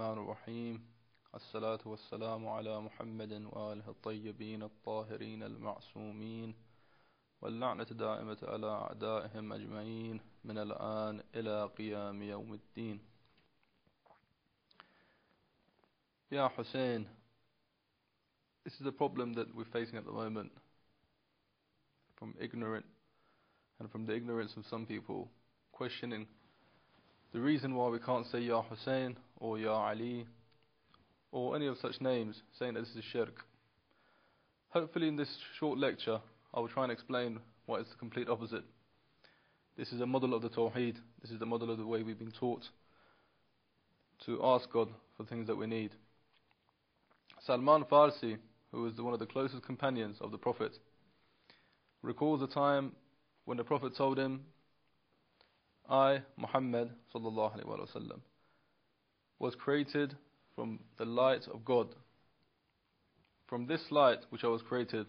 الرحمن الرحيم الصلاة والسلام على محمد وآله الطيبين الطاهرين المعصومين واللعنة دائمة على أعدائهم أجمعين من الآن إلى قيام يوم الدين. Ya Hussein, this is the problem that we're facing at the moment from the ignorance of some people questioning the reason why we can't say Ya Hussein or Ya Ali or any of such names, saying that this is shirk. Hopefully in this short lecture I will try and explain why it's the complete opposite. This is a model of the Tawheed. This is the model of the way we've been taught to ask God for things that we need. Salman Farsi, who was one of the closest companions of the Prophet, recalls a time when the Prophet told him, I, Muhammad sallallahu alaihi wasallam, was created from the light of God. From this light which I was created,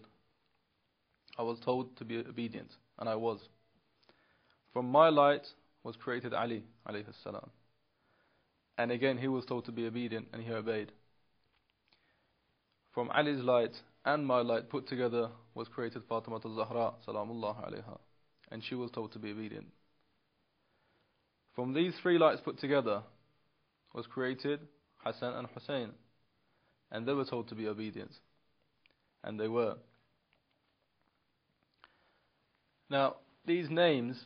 I was told to be obedient, and I was. From my light was created Ali alayhi salam, and again he was told to be obedient, and he obeyed. From Ali's light and my light put together was created Fatima al-Zahra salamullah alayha, and she was told to be obedient. From these three lights put together was created Hassan and Hussein, and they were told to be obedient, and they were. Now, these names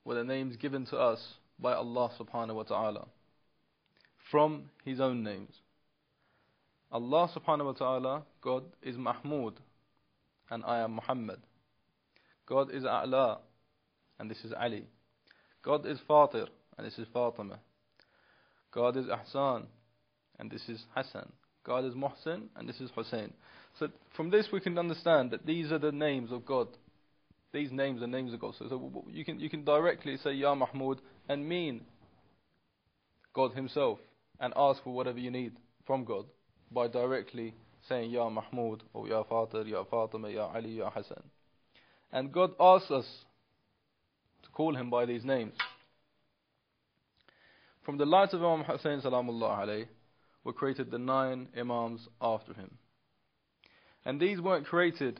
were the names given to us by Allah subhanahu wa ta'ala from His own names. Allah subhanahu wa ta'ala, God is Mahmud, and I am Muhammad. God is A'la, and this is Ali. God is Fatir, and this is Fatima. God is Ahsan, and this is Hassan. God is Muhsin, and this is Hussein. So from this we can understand that these are the names of God. These names are names of God. So you can directly say Ya Mahmud and mean God Himself and ask for whatever you need from God by directly saying Ya Mahmud or Ya Fatir, Ya Fatima, Ya Ali, Ya Hassan. And God asks us to call Him by these names. From the light of Imam Hussein salamullah alayhi were created the 9 Imams after him. And these weren't created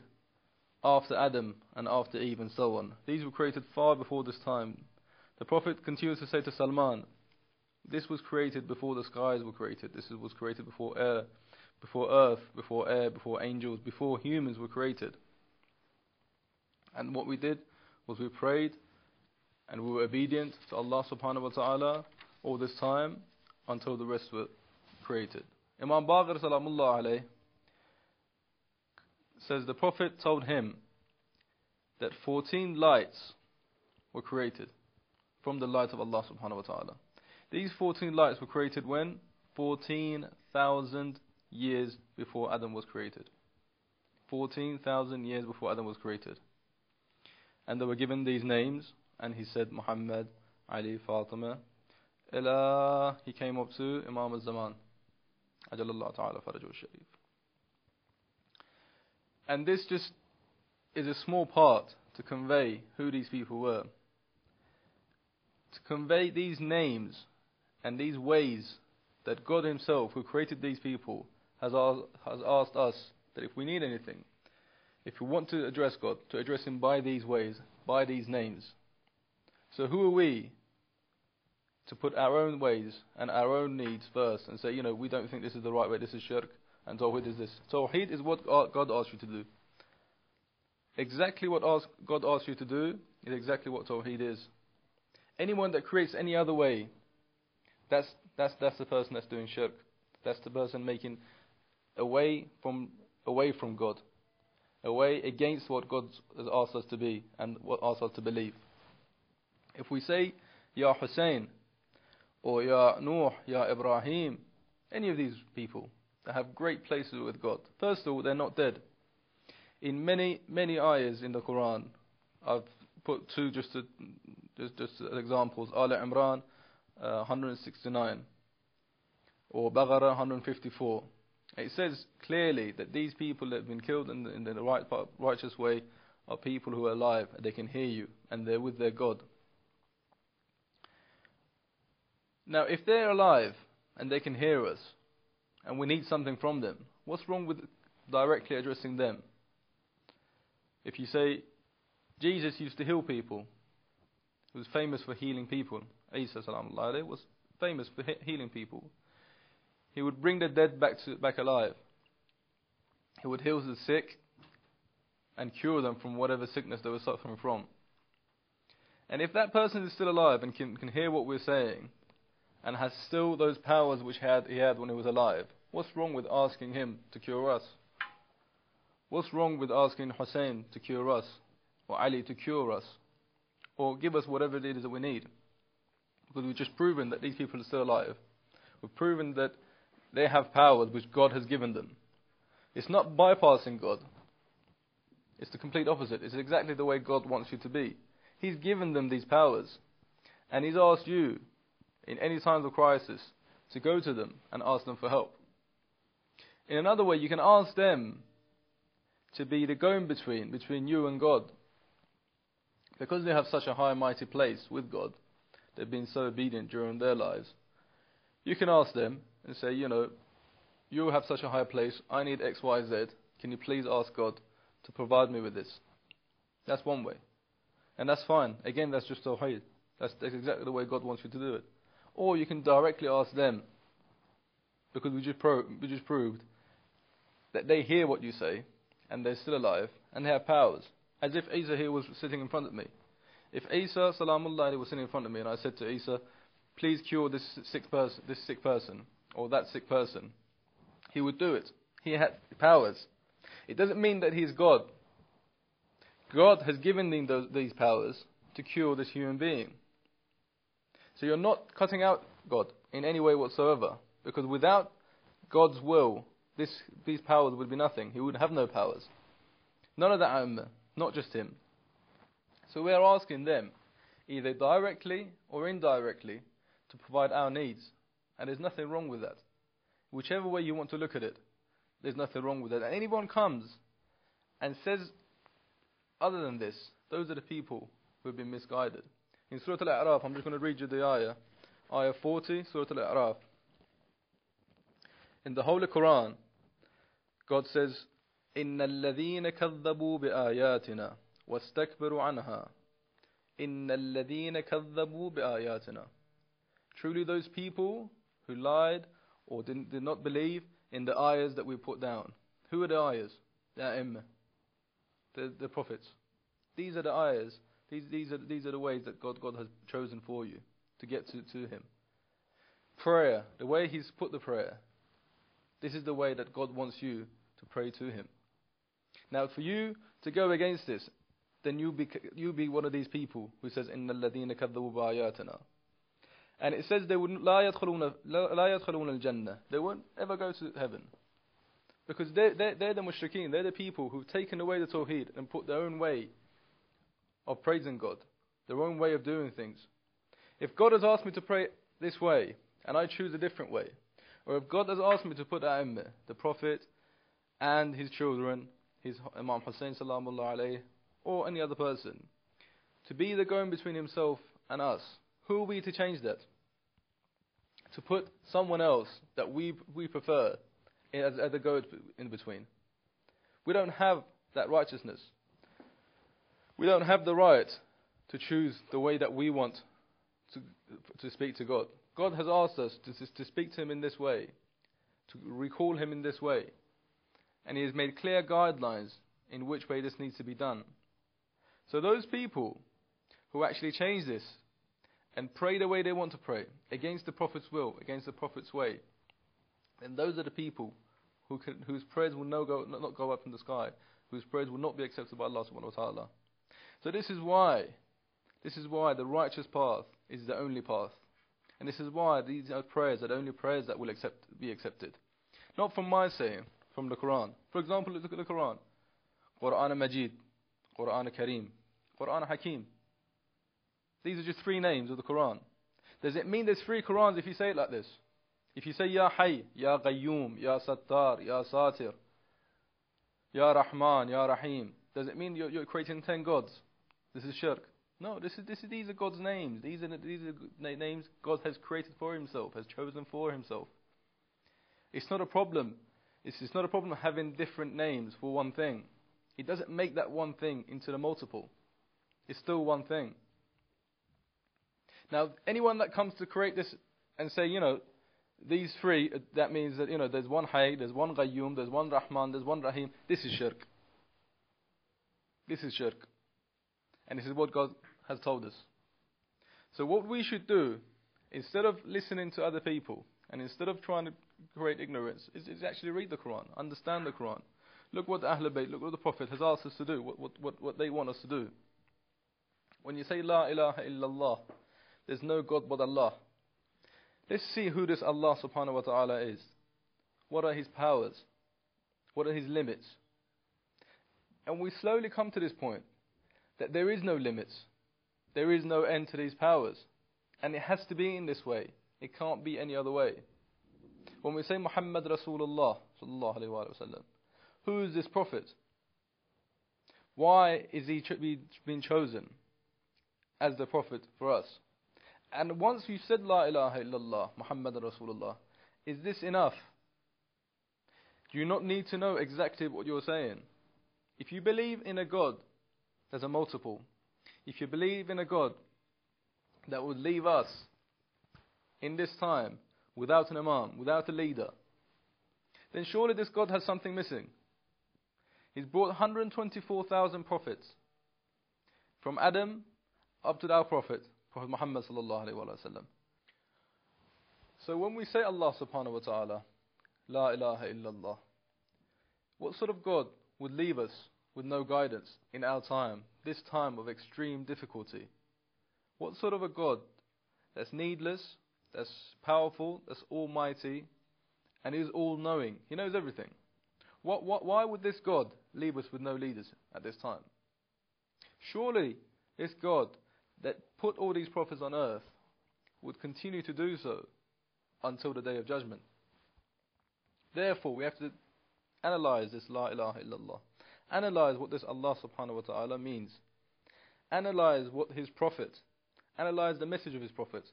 after Adam and after Eve and so on. These were created far before this time. The Prophet continues to say to Salman, this was created before the skies were created. This was created before air, before earth, before air, before angels, before humans were created. And what we did was we prayed and we were obedient to Allah subhanahu wa ta'ala all this time until the rest were created. Imam Baqir salamullah alayhi says the Prophet told him that 14 lights were created from the light of Allah subhanahu wa ta'ala. These 14 lights were created when? 14,000 years before Adam was created. 14,000 years before Adam was created. And they were given these names, and he said Muhammad, Ali, Fatima, ila he came up to Imam al-Zaman, ajalallah ta'ala farajul sharif. And this just is a small part to convey who these people were. To convey these names and these ways that God Himself, who created these people, has asked us that if we need anything, if we want to address God, to address Him by these ways, by these names. So who are we to put our own ways and our own needs first and say, we don't think this is the right way, this is shirk, and Tawheed is this. Tawheed is what God asks you to do. Exactly what God asks you to do is exactly what Tawheed is. Anyone that creates any other way, that's the person that's doing shirk. That's the person making away from God, away against what God has asked us to be and what asked us to believe. If we say Ya Hussein or Ya Nuh, Ya Ibrahim, any of these people that have great places with God, first of all, they're not dead. In many ayahs in the Quran, I've put two just examples. Al Imran 169 or Baqarah 154. It says clearly that these people that have been killed in the righteous way are people who are alive, and they can hear you, and they're with their God. Now, if they're alive and they can hear us, and we need something from them. What's wrong with directly addressing them? If you say, Jesus used to heal people, he was famous for healing people. Isa salamullah alayhi was famous for healing people. He would bring the dead back alive. He would heal the sick and cure them from whatever sickness they were suffering from. And if that person is still alive and can hear what we're saying, and has still those powers which he had when he was alive, what's wrong with asking him to cure us? What's wrong with asking Hussein to cure us, or Ali to cure us, or give us whatever it is that we need? Because we've just proven that these people are still alive. We've proven that they have powers which God has given them. It's not bypassing God. It's the complete opposite. It's exactly the way God wants you to be. He's given them these powers. And He's asked you, in any times of crisis, to go to them and ask them for help. In another way, you can ask them to be the going-between between you and God. Because they have such a high and mighty place with God, they've been so obedient during their lives. You can ask them and say, you have such a high place, I need X, Y, Z. Can you please ask God to provide me with this? That's one way. And that's fine. Again, that's just tawheed. That's exactly the way God wants you to do it. Or you can directly ask them, because we just proved that they hear what you say, and they're still alive, and they have powers. As if Isa here was sitting in front of me. If Isa, salamullah alayhi, was sitting in front of me, and I said to Isa, please cure this sick person, or that sick person, he would do it. He had powers. It doesn't mean that he's God. God has given them these powers to cure this human being. So you're not cutting out God in any way whatsoever, because without God's will, these powers would be nothing. He would have no powers. None of the Ummah, not just him. So we are asking them, either directly or indirectly, to provide our needs. And there's nothing wrong with that. Whichever way you want to look at it, there's nothing wrong with that. And anyone comes and says other than this, those are the people who have been misguided. In Surah Al-A'raf, I'm just going to read you the ayah. Ayah 40, Surah Al-A'raf. In the Holy Quran, God says, إِنَّ الَّذِينَ كَذَّبُوا بِآيَاتِنَا وَاسْتَكْبَرُوا عَنْهَا إِنَّ الَّذِينَ كَذَّبُوا بِآيَاتِنَا. Truly those people who lied or did not believe in the ayahs that we put down. Who are the ayahs? The A'imma, the prophets. These are the ayahs. These are the ways that God has chosen for you to get to Him. Prayer, the way He's put the prayer. This is the way that God wants you to pray to Him. Now, for you to go against this, then you be one of these people who says, إِنَّ الَّذِينَ كَذَّبُوا بِآيَاتِنَا. And it says they would لا يدخلون الجنة. They won't ever go to heaven. Because they're the mushrikeen. They're the people who've taken away the tawheed and put their own way of praising God, their own way of doing things. If God has asked me to pray this way, and I choose a different way, or if God has asked me to put A'imma, the Prophet and his children, his Imam Hussein salamullah alayhi, or any other person, to be the going between himself and us, who are we to change that? To put someone else that we prefer as a go in between. We don't have that righteousness. We don't have the right to choose the way that we want to speak to God. God has asked us to speak to Him in this way, to recall Him in this way. And He has made clear guidelines in which way this needs to be done. So those people who actually change this and pray the way they want to pray, against the Prophet's will, against the Prophet's way, then those are the people whose prayers will not go up in the sky, whose prayers will not be accepted by Allah subhanahu wa ta'ala. So this is why the righteous path is the only path. And this is why these prayers are the only prayers that will be accepted. Not from my saying, from the Quran. For example, look at the Quran. Quran Majid, Quran Kareem, Quran Hakim. These are just 3 names of the Quran. Does it mean there's 3 Qurans if you say it like this? If you say Ya Hayy, Ya Qayyum, Ya Sattar, Ya Satir, Ya Rahman, Ya Rahim, does it mean you're creating 10 gods? This is shirk. No, these are God's names. These are names God has created for Himself, has chosen for Himself. It's not a problem. It's not a problem having different names for one thing. It doesn't make that one thing into the multiple. It's still one thing. Now, anyone that comes to create this and say, these three, that means that, there's one Hayy, there's one Qayyum, there's one Rahman, there's one Rahim. This is shirk. This is shirk. And this is what God has told us. So what we should do, instead of listening to other people, and instead of trying to create ignorance, is actually read the Quran, understand the Quran. Look what the Ahlul Bayt, look what the Prophet has asked us to do, what they want us to do. When you say La ilaha illallah, there's no God but Allah. Let's see who this Allah subhanahu wa ta'ala is. What are His powers? What are His limits? And we slowly come to this point that there is no limits. There is no end to these powers. And it has to be in this way. It can't be any other way. When we say Muhammad Rasulullah sallallahu alayhi wa sallam, who is this Prophet? Why is he been chosen as the Prophet for us? And once you said La ilaha illallah, Muhammad Rasulullah, is this enough? Do you not need to know exactly what you're saying? If you believe in a God, there's a multiple. If you believe in a God that would leave us in this time without an imam, without a leader, then surely this God has something missing. He's brought 124,000 prophets from Adam up to our Prophet Muhammad sallallahu alaihi wasallam. So when we say Allah subhanahu wa ta'ala, La ilaha illallah, what sort of God would leave us with no guidance in our time, this time of extreme difficulty? What sort of a God that's needless, that's powerful, that's almighty, and is all-knowing? He knows everything. Why would this God leave us with no leaders at this time? Surely this God that put all these prophets on earth would continue to do so until the day of judgment. Therefore, we have to analyze this La ilaha illallah. Analyze what this Allah subhanahu wa ta'ala means. Analyze what His Prophet, analyze the message of His Prophet.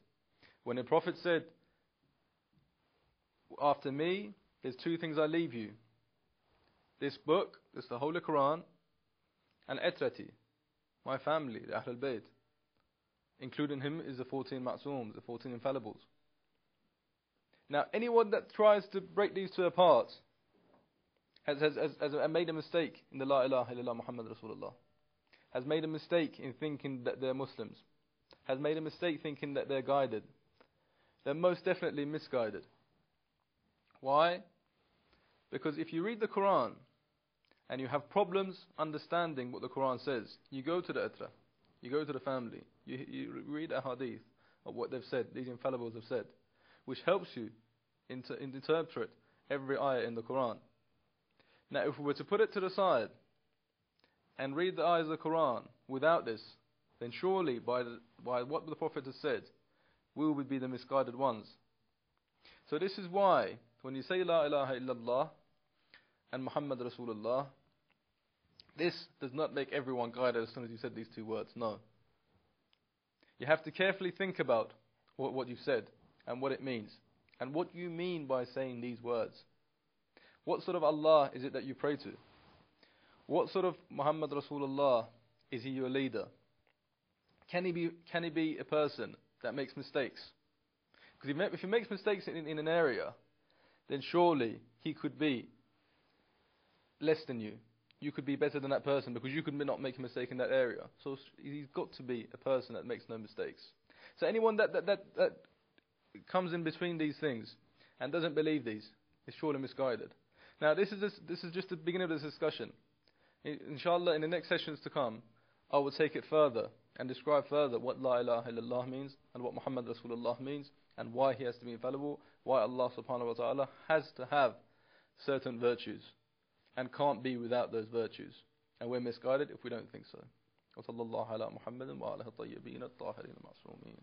When the Prophet said, after me, there's two things I leave you. This book, this the Holy Quran, and Etrati, my family, the Ahlul Bayt. Including him is the 14 Massoums, the 14 infallibles. Now, anyone that tries to break these two apart has made a mistake in the La ilaha illallah Muhammad Rasulullah. Has made a mistake in thinking that they're Muslims. Has made a mistake thinking that they're guided. They're most definitely misguided. Why? Because if you read the Quran and you have problems understanding what the Quran says, you go to the Atra, you go to the family, you read a hadith of what they've said, these infallibles have said, which helps you interpret every ayah in the Quran. Now, if we were to put it to the side and read the ayahs of the Quran without this, then surely by what the Prophet has said, we would be the misguided ones. So this is why, when you say La ilaha illallah and Muhammad Rasulullah, this does not make everyone guided as soon as you said these two words. No. You have to carefully think about what you've said and what it means, and what you mean by saying these words. What sort of Allah is it that you pray to? What sort of Muhammad Rasulullah is he your leader? Can he be a person that makes mistakes? Because if he makes mistakes in an area, then surely he could be less than you. You could be better than that person because you could not make a mistake in that area. So he's got to be a person that makes no mistakes. So anyone that comes in between these things and doesn't believe these is surely misguided. Now this is just the beginning of this discussion. Inshallah, in the next sessions to come, I will take it further and describe further what La ilaha illallah means and what Muhammad Rasulullah means and why he has to be infallible, why Allah subhanahu wa ta'ala has to have certain virtues and can't be without those virtues. And we're misguided if we don't think so. وصلى الله على محمد وعلى الطيبين الطاهرين المعصومين.